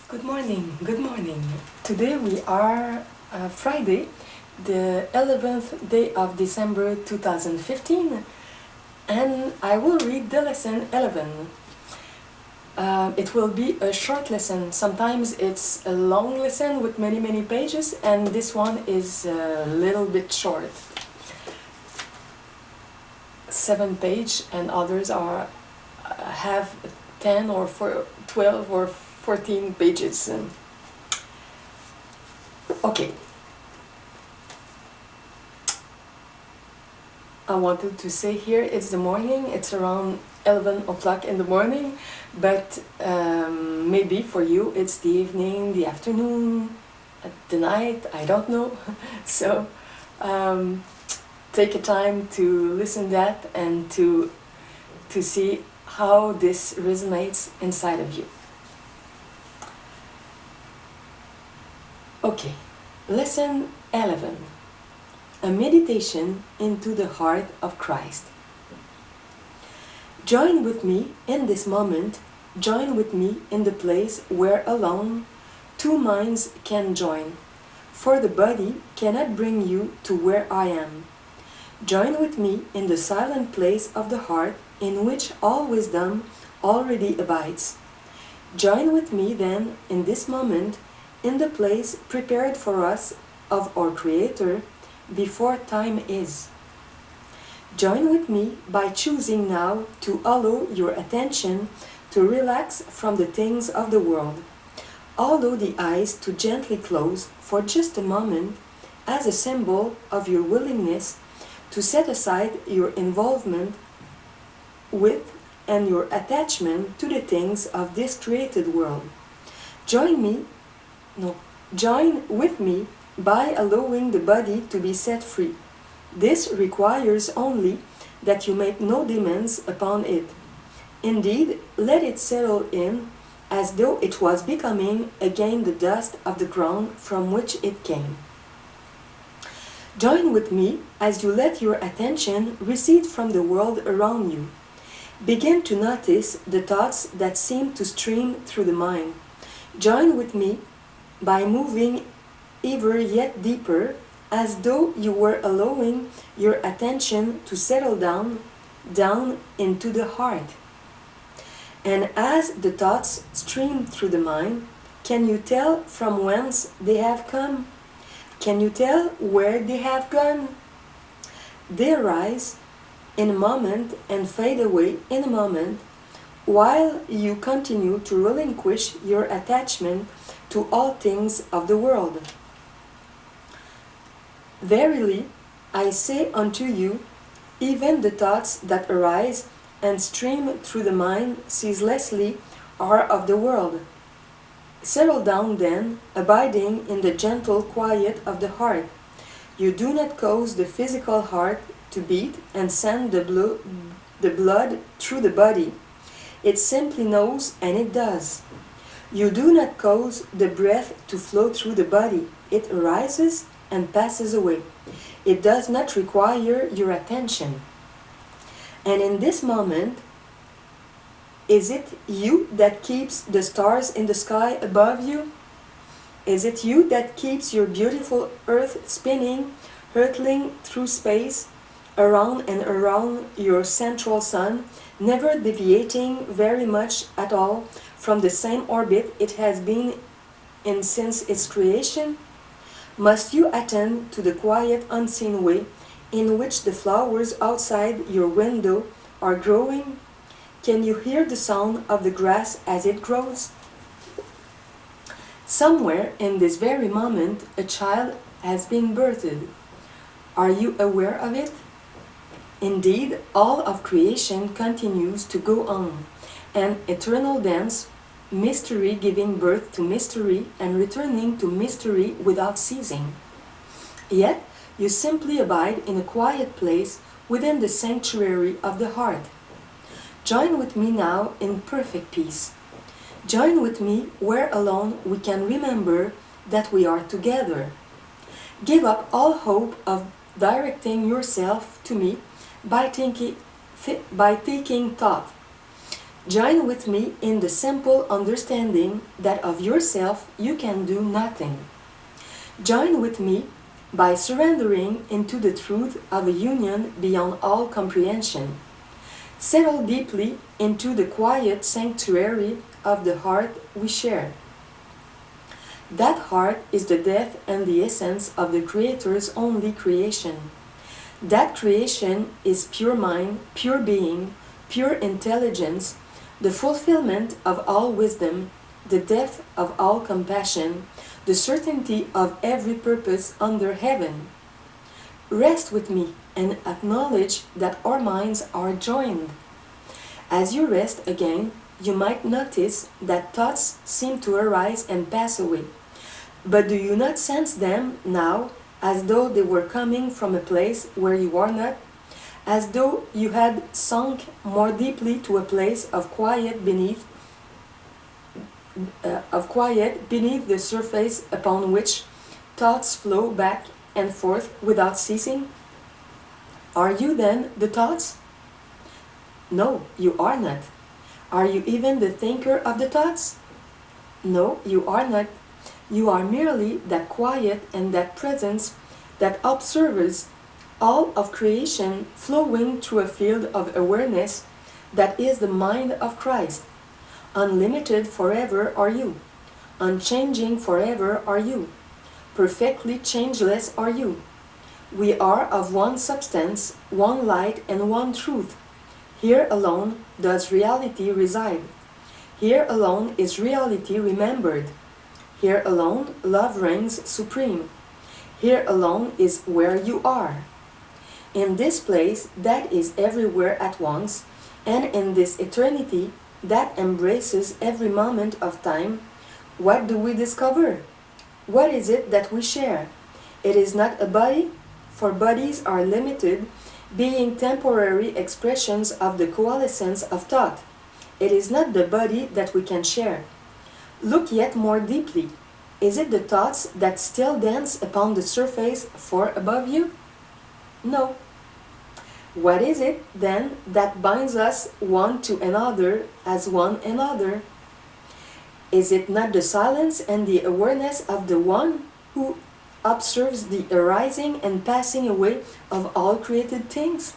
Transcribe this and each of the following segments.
Good morning, good morning. Today we are Friday, the 11th day of December 2015, and I will read the lesson 11. It will be a short lesson. Sometimes it's a long lesson with many pages, and this one is a little bit short. 7 pages, and others are have 10 or 12 or 14 pages. Okay. I wanted to say here it's the morning, it's around 11 o'clock in the morning, but maybe for you it's the evening, the afternoon, the night, I don't know. So take a time to listen that and to see how this resonates inside of you. Okay, lesson 11. A meditation into the heart of Christ. Join with me in this moment, join with me in the place where alone two minds can join, for the body cannot bring you to where I am. Join with me in the silent place of the heart in which all wisdom already abides. Join with me then in this moment in the place prepared for us of our Creator before time is. Join with me by choosing now to allow your attention to relax from the things of the world. Allow the eyes to gently close for just a moment as a symbol of your willingness to set aside your involvement with and your attachment to the things of this created world. Join with me by allowing the body to be set free. This requires only that you make no demands upon it. Indeed, let it settle in as though it was becoming again the dust of the ground from which it came. Join with me as you let your attention recede from the world around you. Begin to notice the thoughts that seem to stream through the mind. Join with me by moving ever yet deeper, as though you were allowing your attention to settle down into the heart. And as the thoughts stream through the mind, can you tell from whence they have come? Can you tell where they have gone? They arise in a moment and fade away in a moment, while you continue to relinquish your attachment to all things of the world. Verily, I say unto you, even the thoughts that arise and stream through the mind ceaselessly are of the world. Settle down then, abiding in the gentle quiet of the heart. You do not cause the physical heart to beat and send the blood through the body. It simply knows, and it does. You do not cause the breath to flow through the body. It arises and passes away. It does not require your attention. And in this moment, is it you that keeps the stars in the sky above you? Is it you that keeps your beautiful earth spinning, hurtling through space, around and around your central sun, never deviating very much at all from the same orbit it has been in since its creation? Must you attend to the quiet, unseen way in which the flowers outside your window are growing? Can you hear the sound of the grass as it grows? Somewhere in this very moment, a child has been birthed. Are you aware of it? Indeed, all of creation continues to go on, an eternal dance, mystery giving birth to mystery and returning to mystery without ceasing. Yet, you simply abide in a quiet place within the sanctuary of the heart. Join with me now in perfect peace. Join with me where alone we can remember that we are together. Give up all hope of directing yourself to me by taking thought. Join with me in the simple understanding that of yourself you can do nothing. Join with me by surrendering into the truth of a union beyond all comprehension. Settle deeply into the quiet sanctuary of the heart we share. That heart is the depth and the essence of the Creator's only creation. That creation is pure mind, pure being, pure intelligence, the fulfillment of all wisdom, the depth of all compassion, the certainty of every purpose under heaven. Rest with me and acknowledge that our minds are joined. As you rest again, you might notice that thoughts seem to arise and pass away. But do you not sense them now as though they were coming from a place where you are not? As though you had sunk more deeply to a place of quiet beneath the surface upon which thoughts flow back and forth without ceasing? Are you then the thoughts? No, you are not. Are you even the thinker of the thoughts? No, you are not. You are merely that quiet and that presence that observes all of creation flowing through a field of awareness that is the mind of Christ. Unlimited forever are you. Unchanging forever are you. Perfectly changeless are you. We are of one substance, one light, and one truth. Here alone does reality reside. Here alone is reality remembered. Here alone love reigns supreme. Here alone is where you are. In this place that is everywhere at once, and in this eternity that embraces every moment of time, what do we discover? What is it that we share? It is not a body, for bodies are limited, being temporary expressions of the coalescence of thought. It is not the body that we can share. Look yet more deeply. Is it the thoughts that still dance upon the surface far above you? No. What is it, then, that binds us one to another as one another? Is it not the silence and the awareness of the one who observes the arising and passing away of all created things?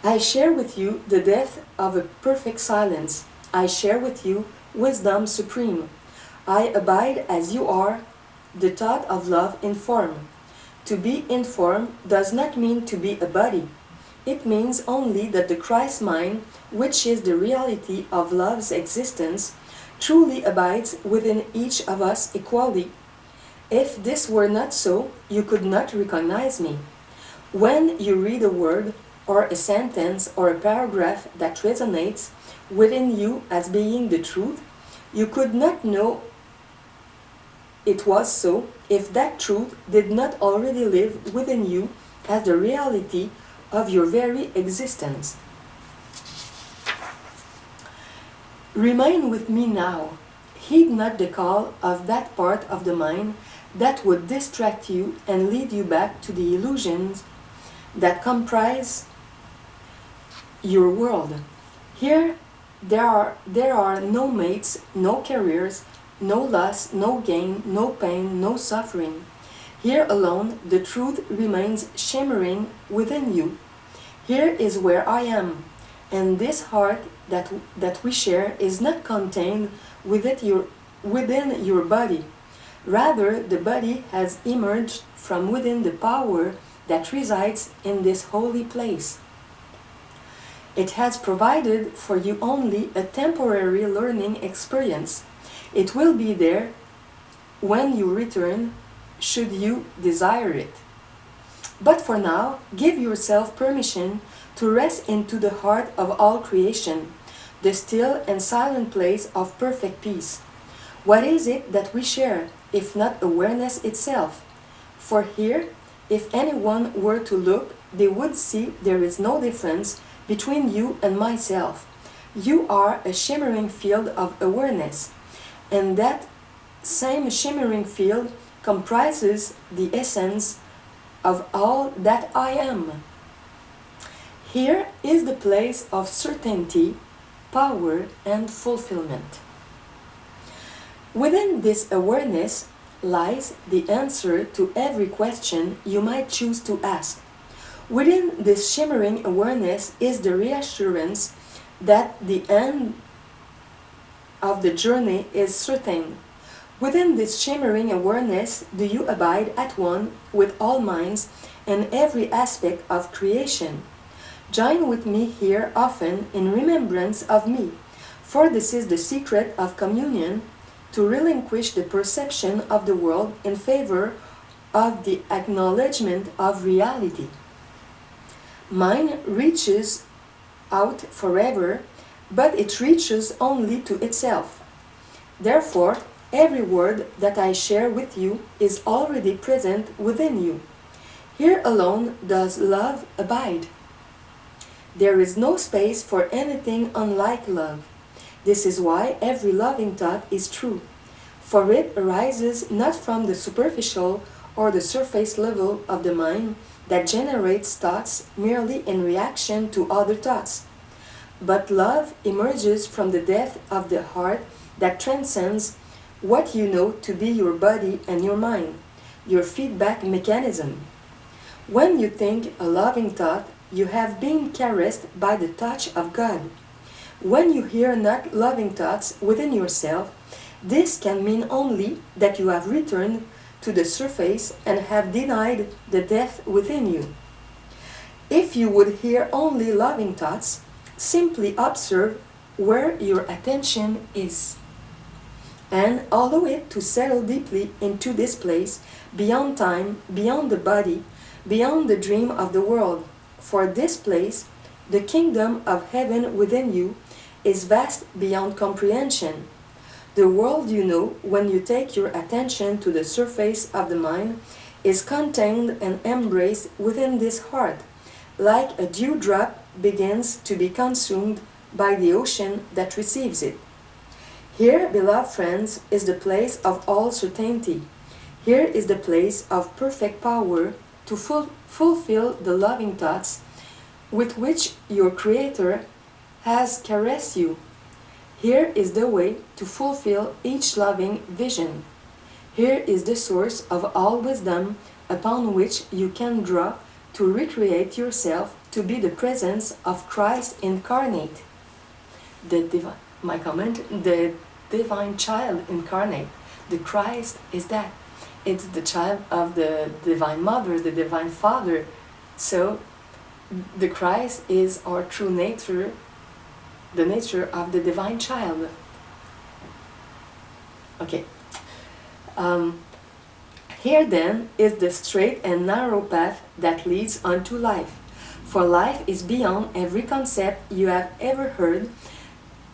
I share with you the depth of a perfect silence. I share with you wisdom supreme. I abide as you are, the thought of love in form. To be in form does not mean to be a body. It means only that the Christ mind, which is the reality of love's existence, truly abides within each of us equally. If this were not so, you could not recognize me. When you read a word, or a sentence, or a paragraph that resonates within you as being the truth, you could not know it was so if that truth did not already live within you as the reality of your very existence. Remain with me now. Heed not the call of that part of the mind that would distract you and lead you back to the illusions that comprise your world. Here there are no mates, no careers, no loss, no gain, no pain, no suffering. Here alone the truth remains shimmering within you. Here is where I am, and this heart that we share is not contained within your body. Rather, the body has emerged from within the power that resides in this holy place. It has provided for you only a temporary learning experience. It will be there when you return, should you desire it. But for now, give yourself permission to rest into the heart of all creation, the still and silent place of perfect peace. What is it that we share, if not awareness itself? For here, if anyone were to look, they would see there is no difference between you and myself. You are a shimmering field of awareness, and that same shimmering field comprises the essence of all that I am. Here is the place of certainty power, and fulfillment. Within this awareness lies the answer to every question you might choose to ask. Within this shimmering awareness is the reassurance that the end of the journey is certain. Within this shimmering awareness do you abide at one with all minds and every aspect of creation. Join with me here often in remembrance of me, for this is the secret of communion, to relinquish the perception of the world in favor of the acknowledgement of reality. Mind reaches out forever, but it reaches only to itself. Therefore, every word that I share with you is already present within you. Here alone does love abide. There is no space for anything unlike love. This is why every loving thought is true, for it arises not from the superficial or the surface level of the mind that generates thoughts merely in reaction to other thoughts, but love emerges from the depth of the heart that transcends what you know to be your body and your mind, your feedback mechanism. When you think a loving thought, you have been caressed by the touch of God. When you hear not loving thoughts within yourself, this can mean only that you have returned to the surface and have denied the depth within you. If you would hear only loving thoughts, simply observe where your attention is, and allow it to settle deeply into this place, beyond time, beyond the body, beyond the dream of the world. For this place, the kingdom of heaven within you, is vast beyond comprehension. The world you know when you take your attention to the surface of the mind is contained and embraced within this heart, like a dewdrop begins to be consumed by the ocean that receives it. Here, beloved friends, is the place of all certainty. Here is the place of perfect power to fulfill the loving thoughts with which your Creator has caressed you. Here is the way to fulfill each loving vision. Here is the source of all wisdom upon which you can draw to recreate yourself to be the presence of Christ incarnate. The divine child incarnate. The Christ is that. It's the child of the Divine Mother, the Divine Father. So, the Christ is our true nature, the nature of the Divine Child. Okay. Here then is the straight and narrow path that leads unto life. For life is beyond every concept you have ever heard,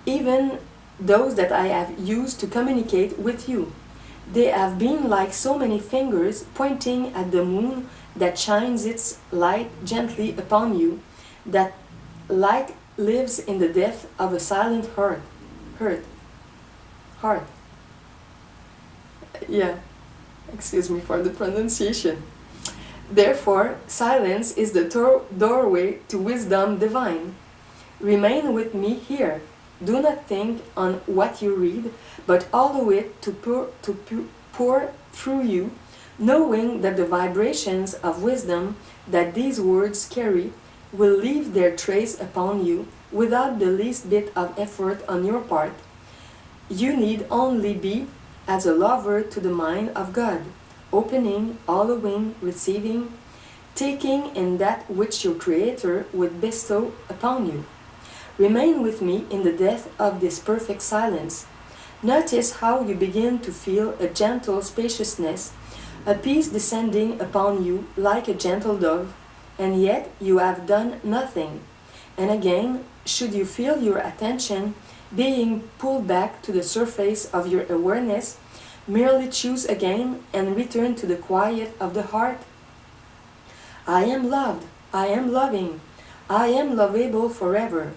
even those that I have used to communicate with you. They have been like so many fingers pointing at the moon that shines its light gently upon you. That light lives in the depth of a silent heart. Yeah, excuse me for the pronunciation. Therefore, silence is the doorway to wisdom divine. Remain with me here. Do not think on what you read, but allow it to pour through you, knowing that the vibrations of wisdom that these words carry will leave their trace upon you without the least bit of effort on your part. You need only be as a lover to the mind of God, opening, allowing, receiving, taking in that which your Creator would bestow upon you. Remain with me in the depth of this perfect silence. Notice how you begin to feel a gentle spaciousness, a peace descending upon you like a gentle dove, and yet you have done nothing. And again, should you feel your attention being pulled back to the surface of your awareness, merely choose again and return to the quiet of the heart. I am loved, I am loving, I am lovable forever.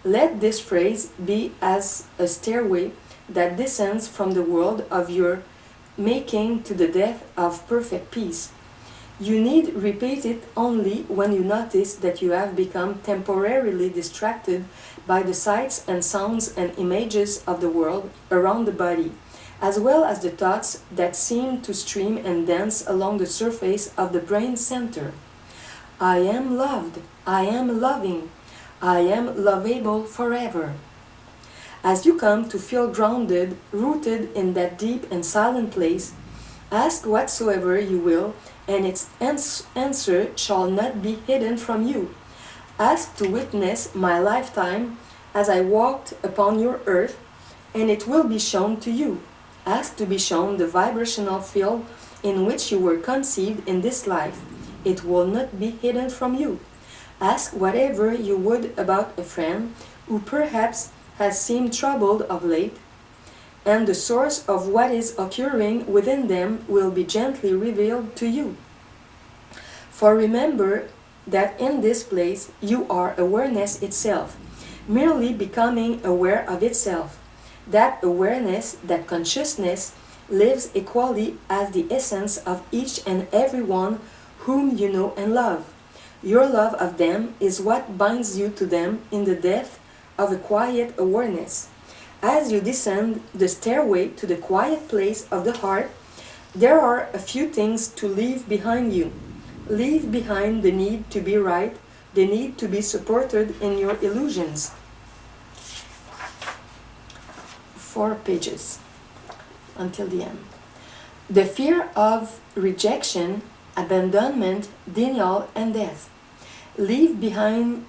Let this phrase be as a stairway that descends from the world of your making to the depth of perfect peace. You need repeat it only when you notice that you have become temporarily distracted by the sights and sounds and images of the world around the body, as well as the thoughts that seem to stream and dance along the surface of the brain center. I am loved, I am loving, I am lovable forever. As you come to feel grounded, rooted in that deep and silent place, ask whatsoever you will, and its answer shall not be hidden from you. Ask to witness my lifetime as I walked upon your earth, and it will be shown to you. Ask to be shown the vibrational field in which you were conceived in this life. It will not be hidden from you. Ask whatever you would about a friend who perhaps has seemed troubled of late, and the source of what is occurring within them will be gently revealed to you. For remember that in this place you are awareness itself, merely becoming aware of itself. That awareness, that consciousness, lives equally as the essence of each and every one whom you know and love. Your love of them is what binds you to them in the depth of a quiet awareness. As you descend the stairway to the quiet place of the heart, there are a few things to leave behind you. Leave behind the need to be right, the need to be supported in your illusions. 4 pages until the end. The fear of rejection, abandonment, denial, and death. Leave behind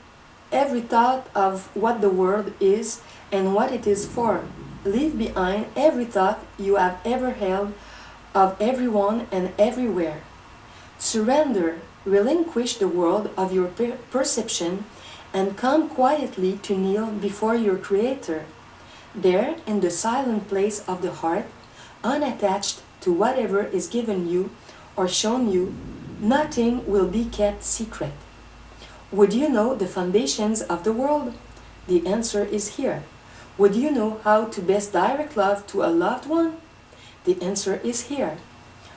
every thought of what the world is and what it is for. Leave behind every thought you have ever held of everyone and everywhere. Surrender, relinquish the world of your perception, and come quietly to kneel before your Creator. There, in the silent place of the heart, unattached to whatever is given you or shown you, nothing will be kept secret. Would you know the foundations of the world? The answer is here. Would you know how to best direct love to a loved one? The answer is here.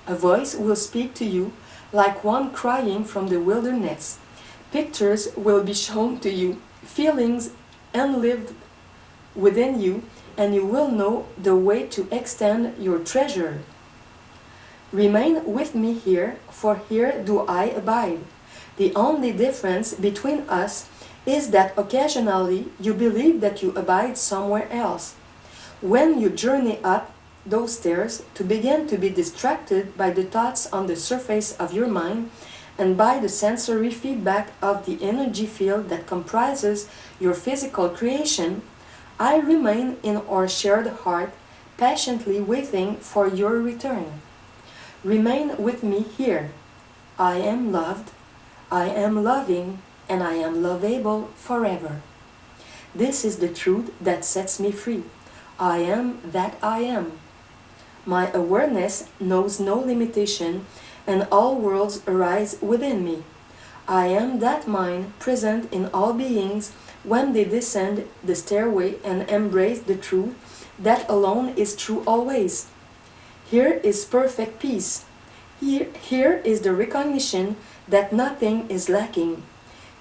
A voice will speak to you like one crying from the wilderness. Pictures will be shown to you, feelings unlived within you, and you will know the way to extend your treasure. Remain with me here, for here do I abide. The only difference between us is that occasionally you believe that you abide somewhere else. When you journey up those stairs to begin to be distracted by the thoughts on the surface of your mind and by the sensory feedback of the energy field that comprises your physical creation, I remain in our shared heart, patiently waiting for your return. Remain with me here. I am loved, I am loving, and I am lovable forever. This is the truth that sets me free. I am that I am. My awareness knows no limitation, and all worlds arise within me. I am that mind present in all beings when they descend the stairway and embrace the truth that alone is true always. Here is perfect peace. Here is the recognition that nothing is lacking.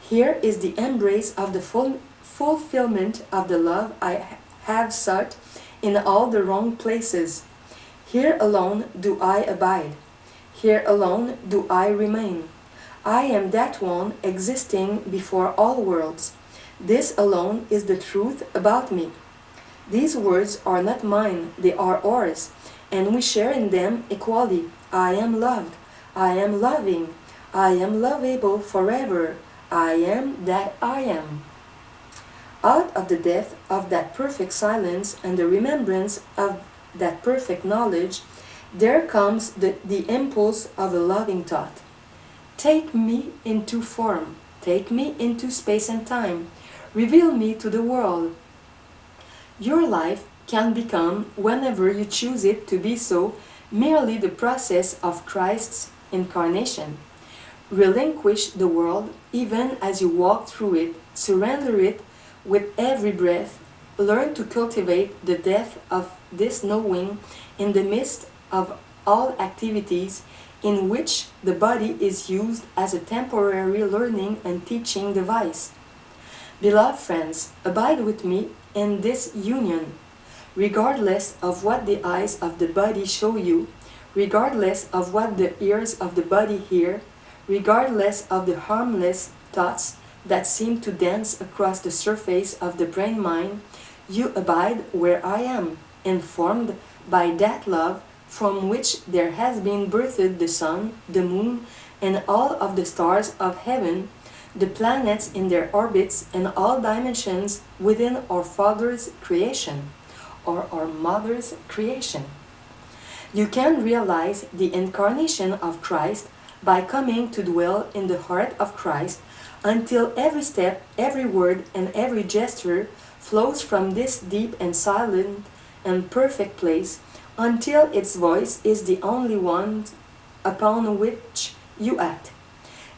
Here is the embrace of the fulfillment of the love I have sought in all the wrong places. Here alone do I abide. Here alone do I remain. I am that one existing before all worlds. This alone is the truth about me. These words are not mine, they are ours, and we share in them equally. I am loved, I am loving, I am lovable forever, I am that I am. Out of the depth of that perfect silence and the remembrance of that perfect knowledge, there comes the impulse of a loving thought. Take me into form, take me into space and time, reveal me to the world. Your life can become, whenever you choose it to be so, merely the process of Christ's incarnation. Relinquish the world even as you walk through it, surrender it with every breath, learn to cultivate the depth of this knowing in the midst of all activities, in which the body is used as a temporary learning and teaching device. Beloved friends, abide with me in this union, regardless of what the eyes of the body show you, regardless of what the ears of the body hear, regardless of the harmless thoughts that seem to dance across the surface of the brain-mind, you abide where I am, informed by that love from which there has been birthed the sun, the moon, and all of the stars of heaven, the planets in their orbits, and all dimensions within our Father's creation, or our Mother's creation. You can realize the incarnation of Christ by coming to dwell in the heart of Christ until every step, every word, and every gesture flows from this deep and silent and perfect place, until its voice is the only one upon which you act.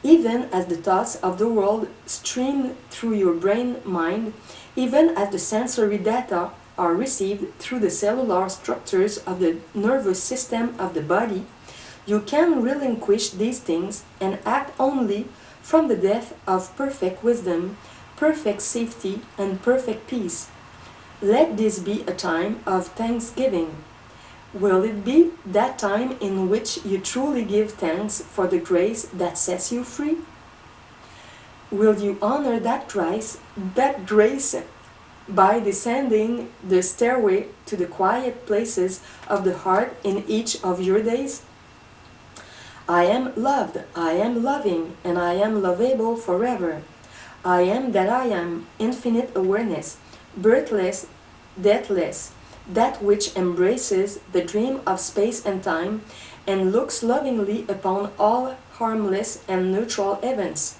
Even as the thoughts of the world stream through your brain-mind, even as the sensory data are received through the cellular structures of the nervous system of the body, you can relinquish these things and act only from the depth of perfect wisdom, perfect safety, and perfect peace. Let this be a time of thanksgiving. Will it be that time in which you truly give thanks for the grace that sets you free? Will you honor that grace by descending the stairway to the quiet places of the heart in each of your days? I am loved, I am loving, and I am lovable forever. I am that I am, infinite awareness, birthless, deathless, that which embraces the dream of space and time and looks lovingly upon all harmless and neutral events.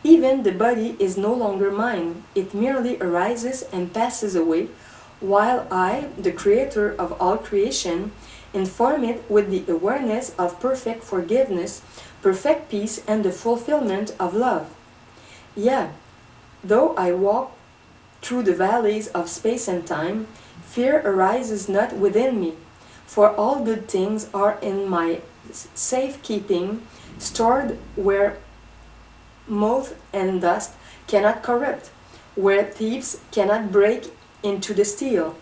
Even the body is no longer mine, it merely arises and passes away, while I, the creator of all creation, inform it with the awareness of perfect forgiveness, perfect peace, and the fulfillment of love. Yeah, though I walk through the valleys of space and time, fear arises not within me, for all good things are in my safekeeping, stored where moth and dust cannot corrupt, where thieves cannot break into the steel.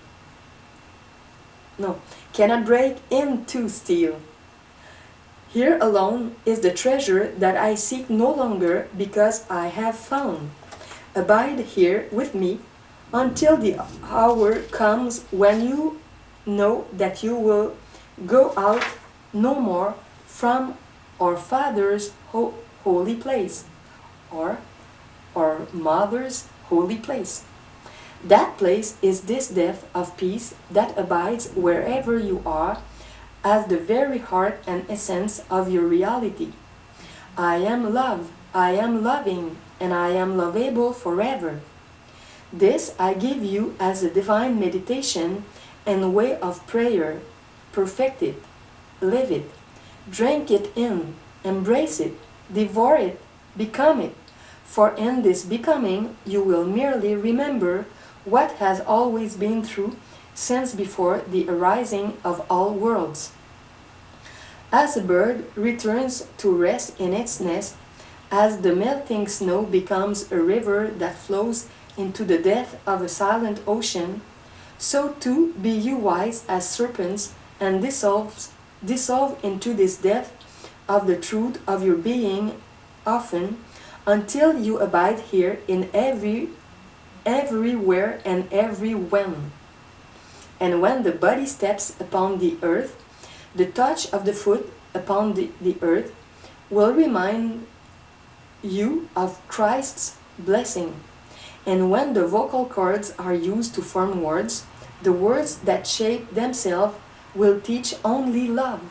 Cannot break into steel. Here alone is the treasure that I seek no longer because I have found. Abide here with me until the hour comes when you know that you will go out no more from our Father's holy place, or our Mother's holy place. That place is this depth of peace that abides wherever you are, as the very heart and essence of your reality. I am love, I am loving, and I am lovable forever. This I give you as a divine meditation and way of prayer. Perfect it, live it, drink it in, embrace it, devour it, become it. For in this becoming you will merely remember what has always been true since before the arising of all worlds. As a bird returns to rest in its nest, as the melting snow becomes a river that flows into the depth of a silent ocean, so too be you wise as serpents and dissolve into this depth of the truth of your being often, until you abide here in everywhere and every when. And when the body steps upon the earth, the touch of the foot upon the earth will remind you of Christ's blessing. And when the vocal cords are used to form words, the words that shape themselves will teach only love.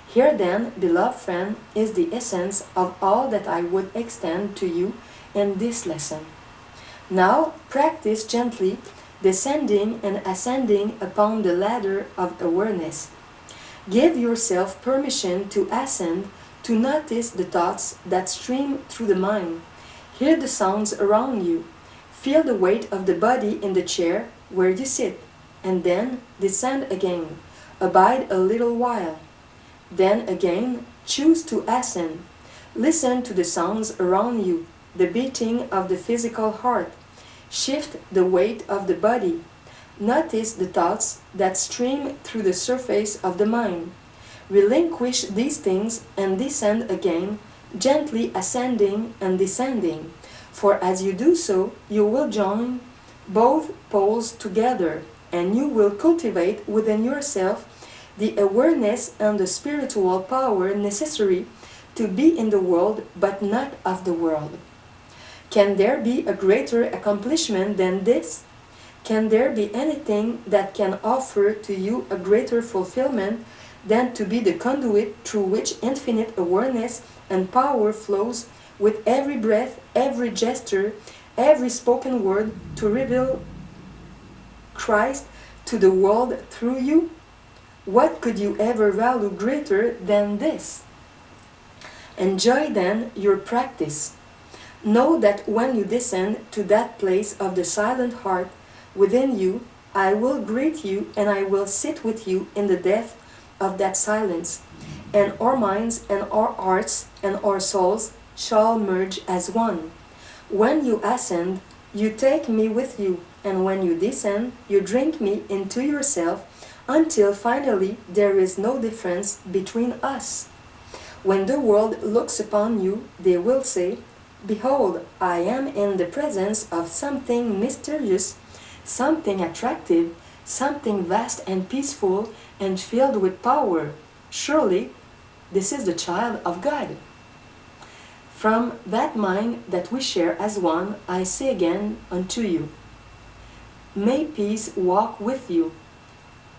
Here then, beloved friend, is the essence of all that I would extend to you in this lesson. Now practice gently, descending and ascending upon the ladder of awareness. Give yourself permission to ascend, to notice the thoughts that stream through the mind. Hear the sounds around you. Feel the weight of the body in the chair where you sit, and then descend again. Abide a little while. Then again, choose to ascend. Listen to the sounds around you, the beating of the physical heart. Shift the weight of the body. Notice the thoughts that stream through the surface of the mind. Relinquish these things and descend again, gently ascending and descending. For as you do so, you will join both poles together, and you will cultivate within yourself the awareness and the spiritual power necessary to be in the world but not of the world. Can there be a greater accomplishment than this? Can there be anything that can offer to you a greater fulfillment than to be the conduit through which infinite awareness and power flows with every breath, every gesture, every spoken word to reveal Christ to the world through you? What could you ever value greater than this? Enjoy then your practice. Know that when you descend to that place of the silent heart within you, I will greet you and I will sit with you in the depth of that silence, and our minds and our hearts and our souls shall merge as one. When you ascend, you take me with you, and when you descend, you drink me into yourself, until finally there is no difference between us. When the world looks upon you, they will say, "Behold, I am in the presence of something mysterious, something attractive, something vast and peaceful and filled with power. Surely, this is the child of God." From that mind that we share as one, I say again unto you, may peace walk with you.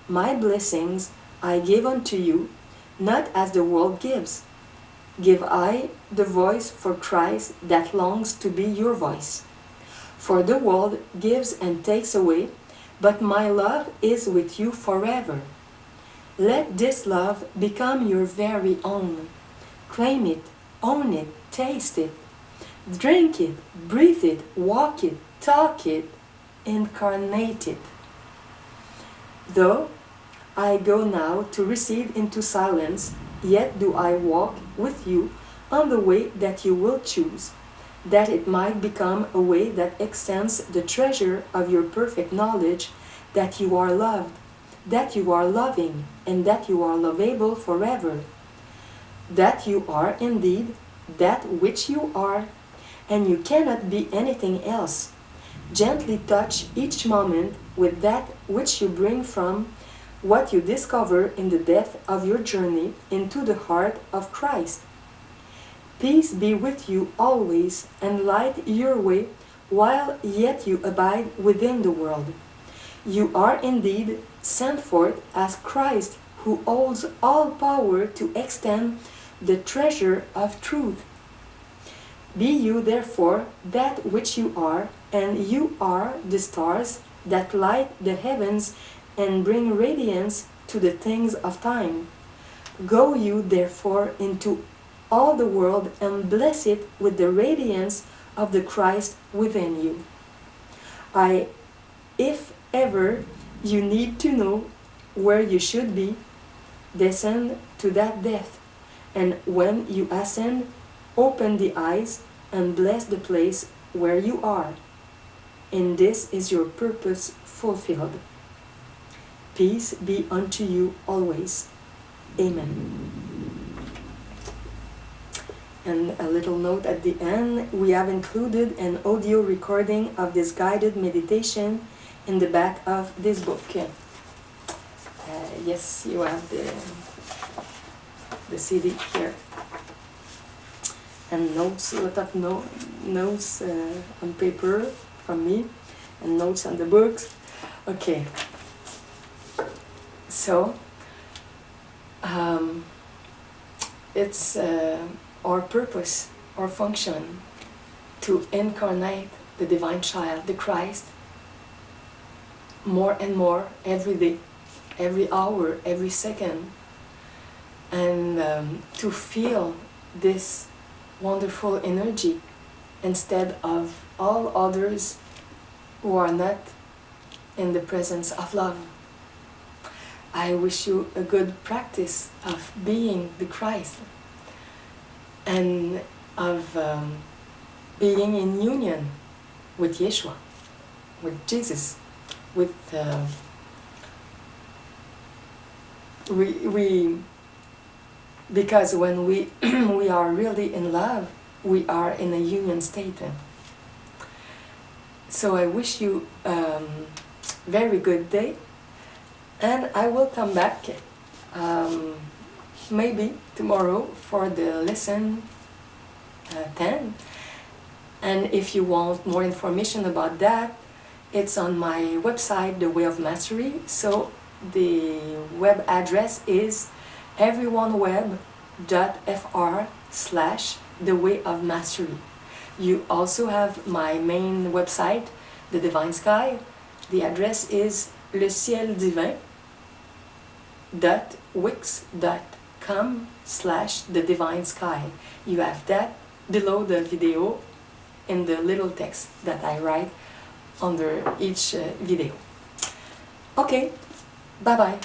My blessings I give unto you, not as the world gives. Give I the voice for Christ that longs to be your voice. For the world gives and takes away, but my love is with you forever. Let this love become your very own. Claim it, own it, taste it, drink it, breathe it, walk it, talk it, incarnate it. Though I go now to recede into silence, yet do I walk with you on the way that you will choose, that it might become a way that extends the treasure of your perfect knowledge, that you are loved, that you are loving, and that you are lovable forever, that you are indeed that which you are, and you cannot be anything else. Gently touch each moment with that which you bring from what you discover in the depth of your journey into the heart of Christ. Peace be with you always, and light your way while yet you abide within the world. You are indeed sent forth as Christ, who holds all power to extend the treasure of truth. Be you therefore that which you are, and you are the stars that light the heavens and bring radiance to the things of time. Go you therefore into all the world and bless it with the radiance of the Christ within you. If ever you need to know where you should be, descend to that depth, and when you ascend, open the eyes and bless the place where you are. In this is your purpose fulfilled. Peace be unto you always. Amen. And a little note at the end, we have included an audio recording of this guided meditation in the back of this book. Yes, you have the CD here. And notes, a lot of notes on paper from me, and notes on the books. Okay. So, it's our purpose, our function, to incarnate the Divine Child, the Christ, more and more every day, every hour, every second, and to feel this wonderful energy instead of all others who are not in the presence of love. I wish you a good practice of being the Christ and of being in union with Yeshua, with Jesus, with because when we we are really in love, we are in a union state. So I wish you very good day, and I will come back maybe tomorrow for the lesson 10. And if you want more information about that, it's on my website, The Way of Mastery. So the web address is everyoneweb.fr/The Way of Mastery. You also have my main website, The Divine Sky. The address is lecielldivin.wix.com/The Divine Sky. You have that below the video in the little text that I write under each video. Okay, bye-bye.